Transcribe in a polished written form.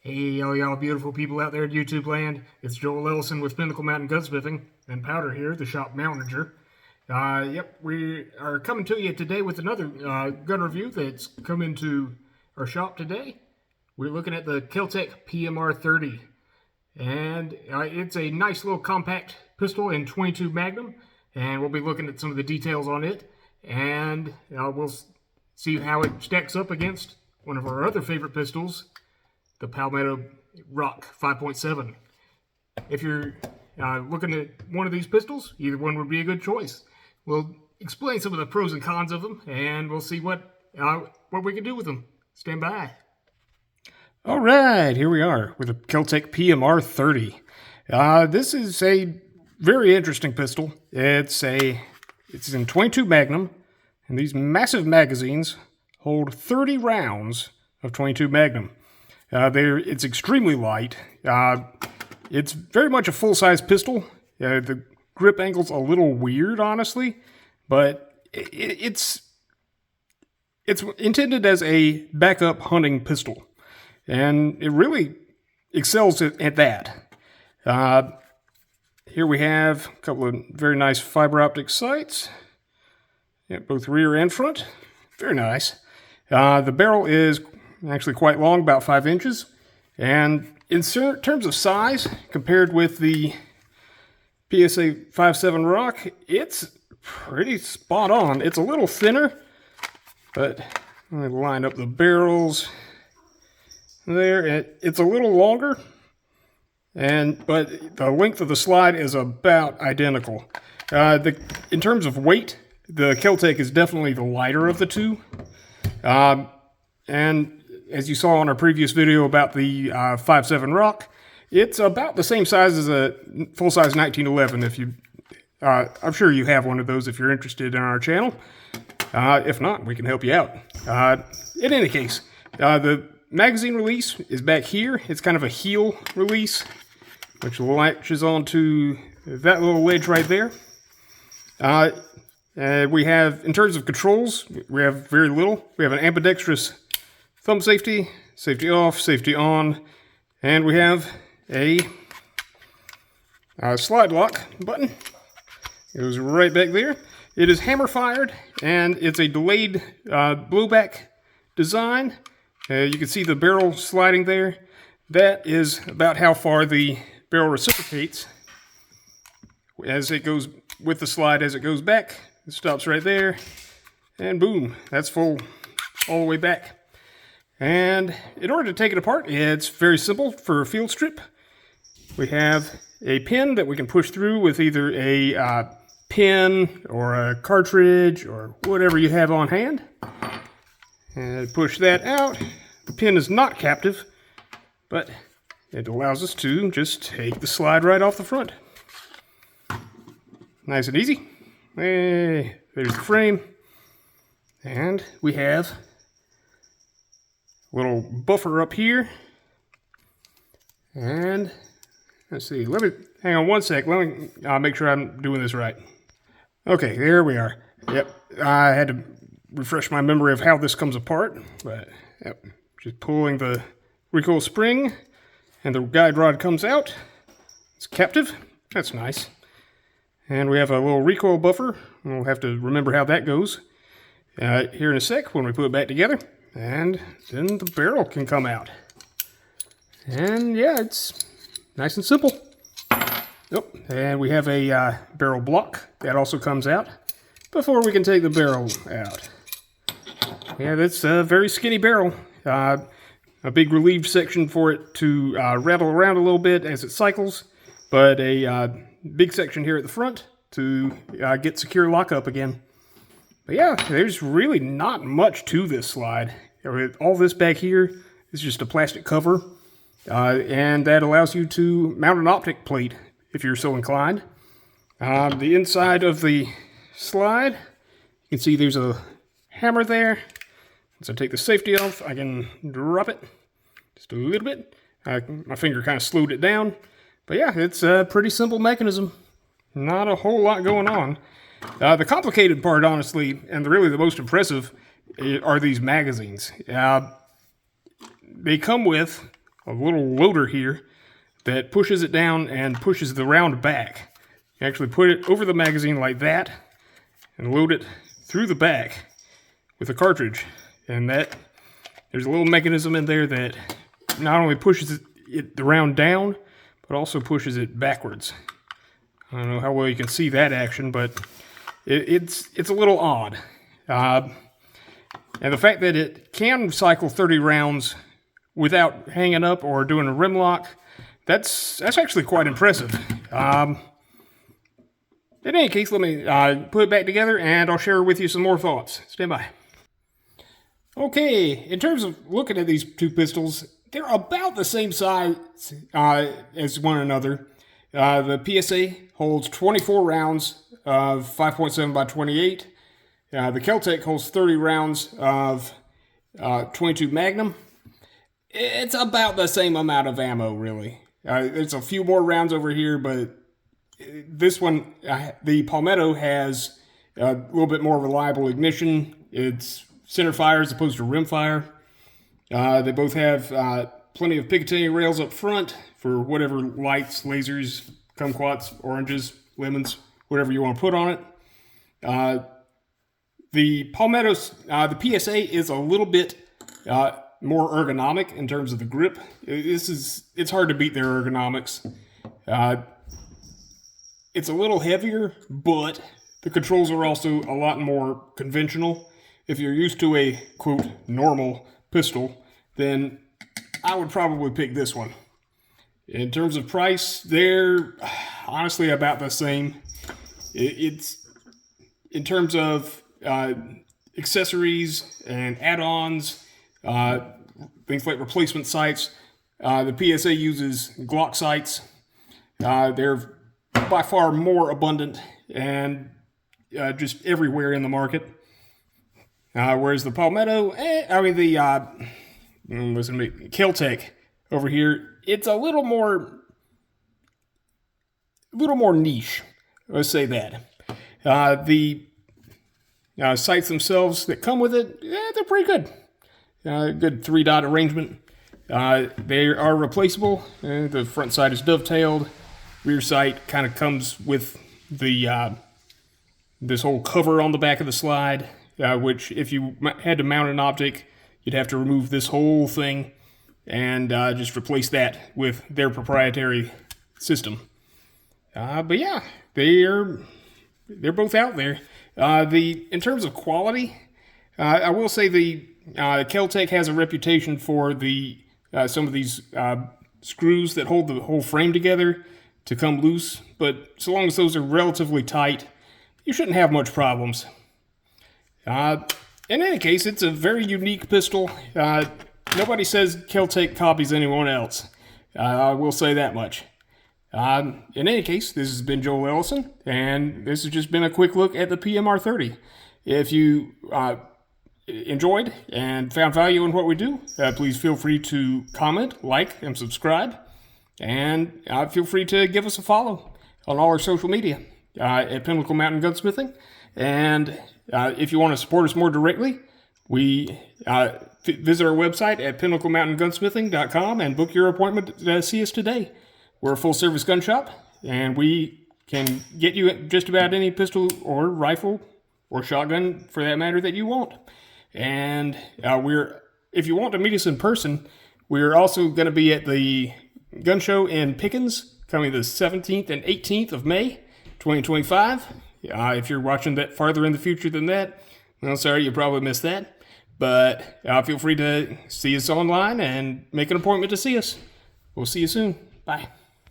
Hey, all y'all beautiful people out there in YouTube land. It's Joel Ellison with Pinnacle Gunsmithing and Powder here, the shop manager. We are coming to you today with another gun review that's come into our shop today. We're looking at the Kel-Tec PMR-30. And it's a nice little compact pistol in 22 Magnum. And we'll be looking at some of the details on it. And we'll see how it stacks up against one of our other favorite pistols, the PSA Rock 5.7. If you're looking at one of these pistols, either one would be a good choice. We'll explain some of the pros and cons of them, and we'll see what we can do with them. Stand by. All right, here we are with the Kel-Tec PMR-30. This is a very interesting pistol. It's in 22 Magnum, and these massive magazines hold 30 rounds of 22 Magnum. It's extremely light. It's very much a full-size pistol. The grip angle's a little weird, honestly, but it's intended as a backup hunting pistol, and it really excels at that. Here we have a couple of very nice fiber optic sights, both rear and front. Very nice. The barrel is actually quite long, about 5 inches, and in terms of size, compared with the PSA 5.7 Rock, it's pretty spot on. It's a little thinner, but let me line up the barrels there. It's a little longer, but the length of the slide is about identical. In terms of weight, the Kel-Tec is definitely the lighter of the two, and as you saw on our previous video about the 5.7 Rock, it's about the same size as a full-size 1911. I'm sure you have one of those if you're interested in our channel. If not, we can help you out. In any case, the magazine release is back here. It's kind of a heel release, which latches onto that little ledge right there. We have, in terms of controls, we have very little. We have an ambidextrous thumb safety, safety off, safety on, and we have a slide lock button. It goes right back there. It is hammer fired, and it's a delayed blowback design. You can see the barrel sliding there. That is about how far the barrel reciprocates as it goes with the slide. As it goes back, it stops right there, and boom, that's full all the way back. And in order to take it apart, it's very simple for a field strip. We have a pin that we can push through with either a pin or a cartridge or whatever you have on hand. And push that out. The pin is not captive, but it allows us to just take the slide right off the front. Nice and easy. Hey, there's the frame. And we have little buffer up here, and let's see, let me hang on one sec, let me make sure I'm doing this right. Okay, there we are. Yep, I had to refresh my memory of how this comes apart, but yep, just pulling the recoil spring and the guide rod comes out. It's captive. That's nice. And we have a little recoil buffer. We'll have to remember how that goes here in a sec when we put it back together. And then the barrel can come out. And yeah, it's nice and simple. Oh, and we have a barrel block that also comes out before we can take the barrel out. Yeah, that's a very skinny barrel. A big relieved section for it to rattle around a little bit as it cycles, but a big section here at the front to get secure lockup again. But yeah, there's really not much to this slide. All this back here is just a plastic cover, and that allows you to mount an optic plate if you're so inclined. The inside of the slide, you can see there's a hammer there. Once I take the safety off, I can drop it just a little bit. My finger kind of slowed it down. But yeah, it's a pretty simple mechanism. Not a whole lot going on. The complicated part, honestly, and really the most impressive, are these magazines. They come with a little loader here that pushes it down and pushes the round back. You actually put it over the magazine like that and load it through the back with a cartridge. And there's a little mechanism in there that not only pushes the round down, but also pushes it backwards. I don't know how well you can see that action, but it's a little odd. And the fact that it can cycle 30 rounds without hanging up or doing a rim lock, that's actually quite impressive. In any case, let me put it back together and I'll share with you some more thoughts. Stand by. Okay, in terms of looking at these two pistols, they're about the same size as one another. The PSA holds 24 rounds of 5.7 by 28. The Kel-Tec holds 30 rounds of 22 Magnum. It's about the same amount of ammo, really. There's a few more rounds over here, but this one, the Palmetto, has a little bit more reliable ignition. It's center fire as opposed to rim fire. They both have plenty of Picatinny rails up front for whatever lights, lasers, kumquats, oranges, lemons, whatever you want to put on it. The Palmetto's, the PSA is a little bit more ergonomic in terms of the grip. It's hard to beat their ergonomics. It's a little heavier, but the controls are also a lot more conventional. If you're used to a, quote, normal pistol, then I would probably pick this one. In terms of price, they're honestly about the same. It's in terms of accessories and add-ons, things like replacement sights. The PSA uses Glock sights. They're by far more abundant and just everywhere in the market. Whereas the Palmetto, the Kel-Tec over here, it's a little more niche. Let's say that. The sights themselves that come with it, they're pretty good. Good 3-dot arrangement. They are replaceable. The front sight is dovetailed. Rear sight kind of comes with the this whole cover on the back of the slide, which if you had to mount an object, you'd have to remove this whole thing and just replace that with their proprietary system. But yeah, they're both out there. In terms of quality, I will say the Kel-Tec has a reputation for some of these screws that hold the whole frame together to come loose, but so long as those are relatively tight, you shouldn't have much problems. In any case, it's a very unique pistol. Nobody says Kel-Tec copies anyone else. I will say that much. In any case, this has been Joel Ellison, and this has just been a quick look at the PMR-30. If you enjoyed and found value in what we do, please feel free to comment, like, and subscribe. And feel free to give us a follow on all our social media at Pinnacle Mountain Gunsmithing. And if you want to support us more directly, we visit our website at pinnaclemountaingunsmithing.com and book your appointment to see us today. We're a full-service gun shop, and we can get you just about any pistol or rifle or shotgun, for that matter, that you want. And if you want to meet us in person, we're also going to be at the gun show in Pickens, coming the 17th and 18th of May, 2025. If you're watching that farther in the future than that, well, sorry, you probably missed that. But feel free to see us online and make an appointment to see us. We'll see you soon. Bye.